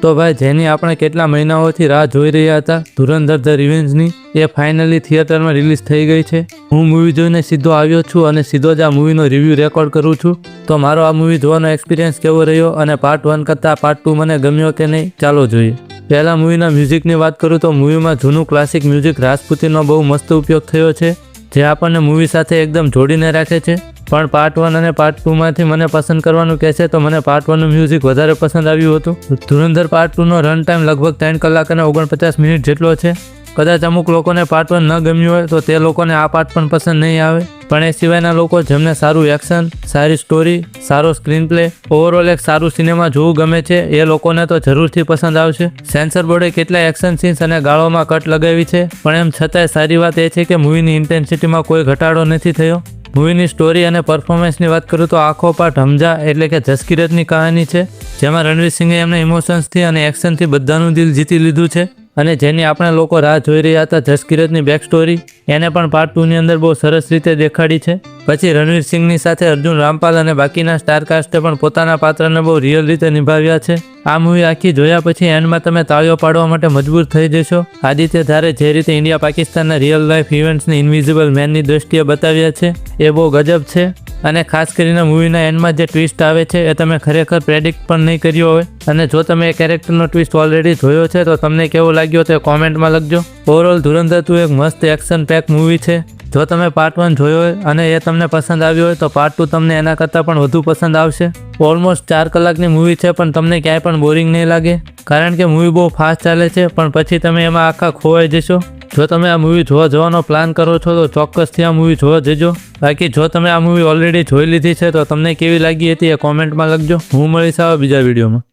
તો ભાઈ જેની આપણે કેટલા મહિનાઓથી રાહ જોઈ રહ્યા હતા ધુરંધર ધ રિવેન્જની, એ ફાઇનલી થિયેટરમાં રિલીઝ થઈ ગઈ છે. હું મૂવી જોઈને સીધો આવ્યો છું અને સીધો જ આ મૂવીનો રિવ્યૂ રેકોર્ડ કરું છું. તો મારો આ મૂવી જોવાનો એક્સપિરિયન્સ કેવો રહ્યો અને પાર્ટ 1 કરતાં પાર્ટ 2 મને ગમ્યો કે નહીં, ચાલો જોઈએ. પહેલાં મૂવીના મ્યુઝિકની વાત કરું તો મૂવીમાં જૂનું ક્લાસિક મ્યુઝિક રાજપૂતીનો બહુ મસ્ત ઉપયોગ થયો છે, જે આપણને મૂવી સાથે એકદમ જોડીને રાખે છે. પણ પાર્ટ 1 અને પાર્ટ 2માંથી મને પસંદ કરવાનું કહેશે તો મને પાર્ટ 1નું મ્યુઝિક વધારે પસંદ આવ્યું હતું. ધુરંધર પાર્ટ 2નો રન ટાઈમ લગભગ 3 કલાક અને 49 મિનિટ જેટલો છે. કદાચ અમુક લોકોને પાર્ટ 1 ન ગમ્યું હોય તો તે લોકોને આ પાર્ટ પણ પસંદ નહીં આવે, પણ એ સિવાયના લોકો જેમને સારું એક્શન, સારી સ્ટોરી, સારો સ્ક્રીન પ્લે, ઓવરઓલ એક સારું સિનેમા જોવું ગમે છે એ લોકોને તો જરૂરથી પસંદ આવશે. સેન્સર બોર્ડે કેટલાય એક્શન સીન્સ અને ગાળોમાં કટ લગાવી છે, પણ એમ છતાંય સારી વાત એ છે કે મૂવીની ઇન્ટેન્સિટીમાં કોઈ ઘટાડો નથી થયો. મૂવીની સ્ટોરી અને પરફોર્મન્સની વાત કરું તો આખો પાર્ટ હમજા એટલે કે જસકિરતની કહાની છે, જેમાં રણવીર સિંહે એમના ઇમોશન્સથી અને એક્શનથી બધાનું દિલ જીતી લીધું છે. અને જેની આપણે લોકો રાહ જોઈ રહ્યા હતા જસકિરતની બેક સ્ટોરી, એને પણ પાર્ટ 2ની અંદર બહુ સરસ રીતે દેખાડી છે. પછી રણવીર સિંહની સાથે અર્જુન રામપાલ અને બાકીના સ્ટારકાસ્ટે પણ પોતાના પાત્રને બહુ રિયલ રીતે નિભાવ્યા છે. આ મૂવી આખી જોયા પછી એન્ડમાં તમે તાળીઓ પાડવા માટે મજબૂર થઈ જશો. આદિત્ય ધારે જે રીતે ઇન્ડિયા પાકિસ્તાનના રિયલ લાઈફ ઇવેન્ટ્સને ઇન્વિઝિબલ મેનની દ્રષ્ટિએ બતાવ્યા છે એ બહુ ગજબ છે. અને ખાસ કરીને મૂવીના એન્ડમાં જે ટ્વિસ્ટ આવે છે એ તમે ખરેખર પ્રેડિક્ટ પણ નહીં કર્યો હોય. અને જો તમે એ કેરેક્ટરનો ટ્વિસ્ટ ઓલરેડી જોયો છે તો તમને કેવો લાગ્યો તે કોમેન્ટમાં લખજો. ઓવરઓલ ધુરંધર 2 એક મસ્ત એક્શન પેક મૂવી છે. જો તમે પાર્ટ 1 જોયો હોય અને એ તમને પસંદ આવ્યો હોય તો પાર્ટ 2 તમને એના કરતાં પણ વધુ પસંદ આવશે. ઓલમોસ્ટ 4 કલાકની મૂવી છે પણ તમને ક્યાંય પણ બોરિંગ નહીં લાગે, કારણ કે મૂવી બહુ ફાસ્ટ ચાલે છે પણ પછી તમે એમાં આખા ખોવાઈ જશો. જો તમે આ મૂવી જોવા જવાનો પ્લાન કરો છો તો ચોક્કસથી આ મૂવી જોવા જજો. બાકી જો તમે આ મૂવી ઓલરેડી જોઈ લીધી છે તો તમને કેવી લાગી હતી એ કોમેન્ટમાં લખજો. હું મળીશ આવા બીજા વિડીયોમાં.